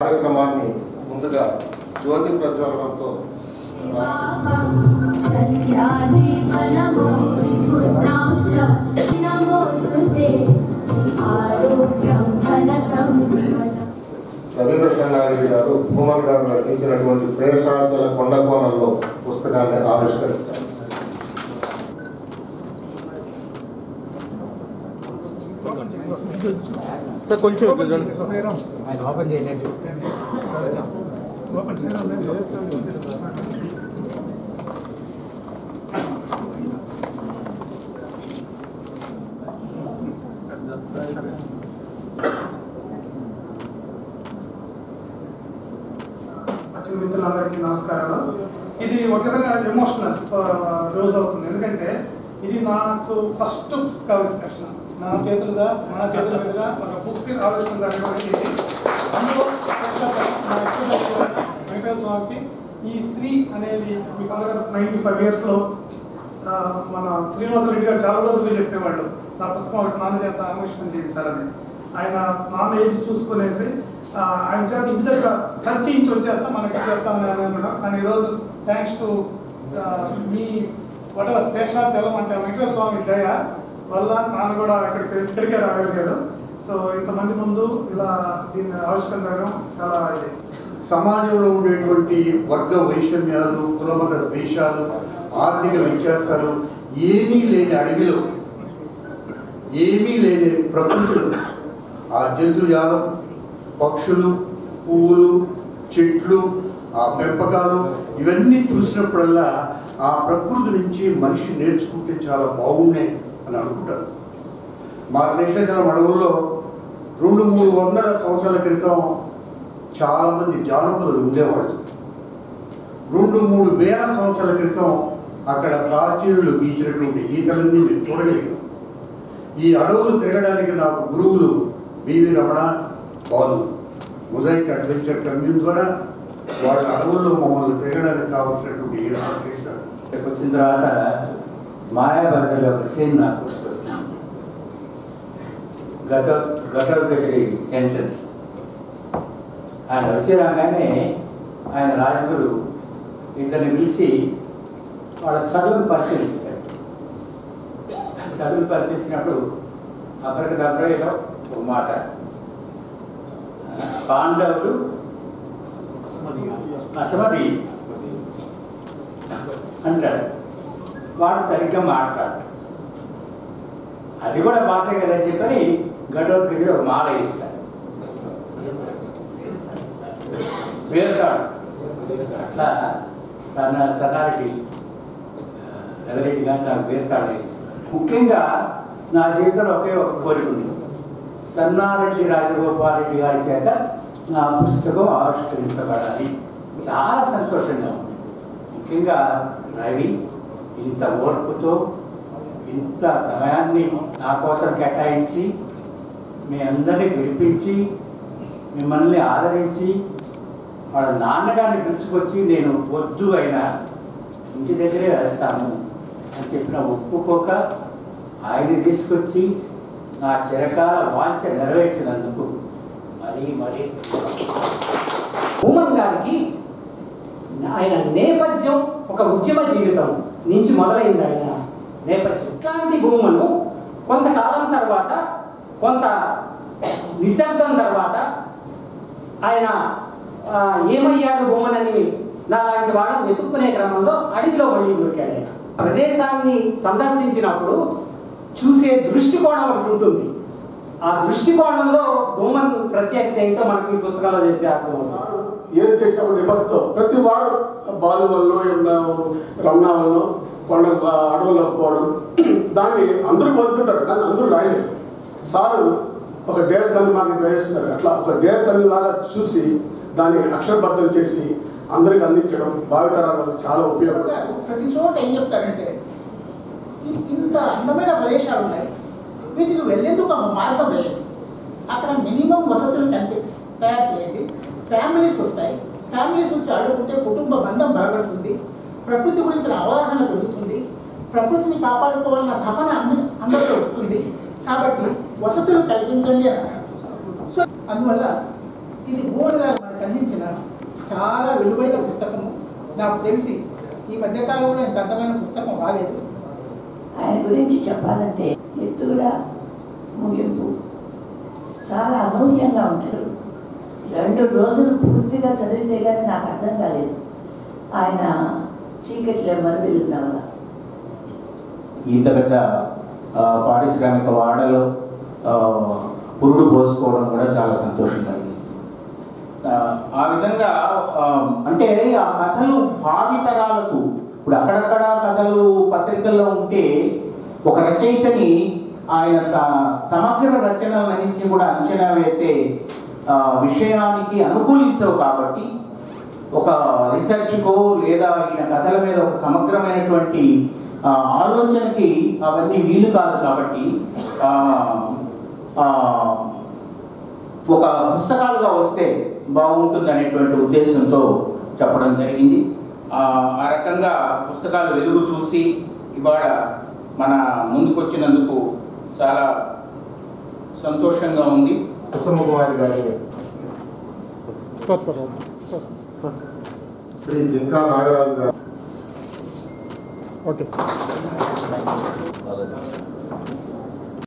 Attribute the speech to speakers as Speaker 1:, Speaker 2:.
Speaker 1: కార్యక్రమాన్ని ముందుగా జ్యోతి ప్రజ్వలనంతో రవీంద్ర సంగారెడ్డి గారు భూమన్ గారు రచించినటువంటి శేషాచల కొండకోణంలో పుస్తకాన్ని ఆవిష్కరిస్తారు.
Speaker 2: సార్ కొంచెం
Speaker 3: ఓపెన్ చేయలేదు.
Speaker 4: మిత్రులందరికీ నమస్కారాలు. ఇది ఒక విధంగా ఎమోషనల్ రోజు అవుతుంది. ఎందుకంటే ఇది నాకు ఫస్ట్ పుస్తకావిష్కరణ నా చేతుల మీదుగా ఒక బుక్ ఆవిష్కరణ జరగడానికి అందులో వెంకటేశ్వర స్వామికి ఈ శ్రీ అనేది మీకు అందరూ 95 yearsలో మన శ్రీనివాసరెడ్డి గారు చాలా రోజులు చెప్పేవాళ్ళు నా పుస్తకం ఒకటి నాన్న చేత ఆవిష్కరణ చేయించాలని. ఆయన నాన్న ఏజ్ చూసుకునేసి ఆయన చేత ఇంటి దగ్గర టచ్ చేయించి వచ్చేస్తా మనకి చేస్తామని అనుకున్నాం. కానీ ఈరోజు thanks to me whatever Seshachalam అంటే వెంకటేశ్వర స్వామి దయ వల్ల నాన్న కూడా ఇక్కడికే రాగలిగారు. సో ఇంతమంది ముందు ఇలా దీన్ని ఆవిష్కరణ జరగడం చాలా ఇది.
Speaker 5: సమాజంలో ఉండేటువంటి వర్గ వైషమ్యాలు, కులమత ద్వేషాలు, ఆర్థిక వ్యత్యాసాలు ఏమీ లేని అడవిలో, ఏమీ లేని ప్రకృతిలో ఆ జంతుజాలం, పక్షులు, పువ్వులు, చెట్లు, ఆ పెంపకాలు ఇవన్నీ చూసినప్పుడల్లా ఆ ప్రకృతి నుంచి మనిషి నేర్చుకుంటే చాలా బాగున్నాయి అని అనుకుంటారు. మా శేషాచలం అడవుల్లో 200-300 సంవత్సరాల క్రితం చాలామంది జానపదులు ఉండేవాళ్ళు. 2-3 వేల సంవత్సరాల క్రితం అక్కడ ప్రాచీనులు గీచినటువంటి గీతలన్నీ మేము చూడగలిగాం. ఈ అడవులు తిరగడానికి నాకు గురువులు B V Ramana, Balu Mosaic Adventure Commune ద్వారా వాళ్ళ అడవుల్లో మమ్మల్ని తిరగడానికి కావాల్సినటువంటి ఏర్పాటు చేస్తారు.
Speaker 3: వచ్చిన తర్వాత మాయాబజార్లో ఒక సీన్ నాకు గుర్తుకొస్తుంది. గటోర్గజరి ఎంట్రన్స్ ఆయన వచ్చి రాగానే ఆయన రాజగురు ఇద్దరిని పిలిచి వాళ్ళ చదువును పరిశీలిస్తాడు. చదువును పరిశీలించినప్పుడు అపరకదబ్రలో ఒక మాట, పాండవులు అసమది అంటాడు. వాడు సరిగ్గా మాట్లాడు, అది కూడా మాటలే కదని చెప్పని గడోద్గజుడు ఒక మాల ఇస్తాడు. వేరుతాడు అట్లా సన్నారెడ్డి రవిరెడ్డి గారు నాకు వేరుతాడు ఇస్తాడు. ముఖ్యంగా నా జీవితంలో ఒకే ఒక కోరిక ఉంది. సన్నారెడ్డి రాజగోపాలరెడ్డి గారి చేత నా పుస్తకం ఆవిష్కరించబడాలి. చాలా సంతోషంగా ఉంది. ముఖ్యంగా రవి ఇంత ఓర్పుతో ఇంత సమయాన్ని నా కోసం కేటాయించి మీ అందరినీ పిలిపించి మిమ్మల్ని ఆదరించి వాళ్ళ నాన్నగారిని పిలుచుకొచ్చి నేను వద్దు అయినా ఇంటి దగ్గరే వేస్తాను అని చెప్పిన ఒప్పుకోక ఆయన తీసుకొచ్చి నా చిరకాల వాంఛ నెరవేర్చినందుకు మరీ
Speaker 6: భూమన్ గారికి ఆయన నేపథ్యం ఒక ఉద్యమ జీవితం నుంచి మొదలైంది. ఆయన నేపథ్యం ఇట్లాంటి భూమను కొంతకాలం తర్వాత, కొంత నిశ్శబ్దం తర్వాత ఆయన ఏమయ్యాడు భూమన్ అని నాలాంటి వాళ్ళని వెతుక్కునే క్రమంలో అడవిలో మళ్ళీ దొరికాడు. ఆయన ప్రదేశాన్ని సందర్శించినప్పుడు చూసే దృష్టికోణం ఒకటి ఉంటుంది. ఆ దృష్టికోణంలో భూమన్ ప్రత్యేకత ఏంటో మనకి ఈ పుస్తకాల్లో చెప్తే అర్థమవుతుంది.
Speaker 7: ఏది చేసినప్పుడు నిబద్ధతో ప్రతి వాడు బాలు వల్ల రమణ వల్ల కొండ అడవుల్లో పోవడం దాన్ని అందరూ పొందుతుంటారు, కానీ అందరూ రాయలేరు. సారు ఒక డేర్ కన్ను మాకు వేస్తున్నారు. అట్లా ఒక డేర్ కన్ను లాగా చూసి దాన్ని అక్షరబద్ధం చేసి అందరికి అందించడం భావితరాలకు చాలా ఉపయోగం.
Speaker 8: ప్రతి చోట ఏం చెప్తారంటే ఇంత అందమైన ప్రదేశాలు ఉన్నాయి, వీటికి వెళ్ళేందుకు ఒక మార్గం వేయండి, అక్కడ మినిమం వసతులు తయారు చేయండి, ఫ్యామిలీస్ వస్తాయి, ఫ్యామిలీస్ వచ్చి ఆడుకుంటే కుటుంబ బంధం బలపడుతుంది, ప్రకృతి గురించిన అవగాహన పెరుగుతుంది, ప్రకృతిని కాపాడుకోవాలన్న తపన అందరిలో వస్తుంది. కాబట్టి వసతులు కల్పించండి అని అన్నాడు. సో అందువల్ల ఇది భువన్ గారు మనకు అందించిన చాలా విలువైన పుస్తకము. నాకు తెలిసి ఈ మధ్యకాలంలో ఇంత అందమైన పుస్తకం రాలేదు.
Speaker 2: ఆయన గురించి చెప్పాలంటే ఎత్తుగడ ముగింపు చాలా అనూహ్యంగా ఉంటారు. 2 రోజులు పూర్తిగా చదివితే కానీ నాకు అర్థం కాలేదు ఆయన చీకటిలో మరువెళ్ళిన వల్ల.
Speaker 3: ఇంత పెద్ద పారిశ్రామిక వాడలో పురుడు పోసుకోవడం కూడా చాలా సంతోషం కలిగిస్తుంది. ఆ విధంగా అంటే ఆ కథలు భావితరాలకు ఇప్పుడు అక్కడక్కడ కథలు పత్రికల్లో ఉంటే ఒక రచయితని ఆయన సమగ్ర రచనలన్నింటినీ కూడా అంచనా వేసే విషయానికి అనుకూలించవు. కాబట్టి ఒక రీసెర్చ్కో లేదా ఈయన కథల మీద ఒక సమగ్రమైనటువంటి ఆలోచనకి అవన్నీ వీలు కాదు. కాబట్టి ఒక పుస్తకాలుగా వస్తే బాగుంటుంది అనేటువంటి ఉద్దేశంతో చెప్పడం జరిగింది. ఆ రకంగా పుస్తకాలు వెలుగు చూసి ఇవాళ మన ముందుకొచ్చినందుకు చాలా సంతోషంగా ఉంది.
Speaker 1: కుసుమకుమారి గారి శ్రీ జింకా నాగరాజు గారు.
Speaker 4: Okay sir.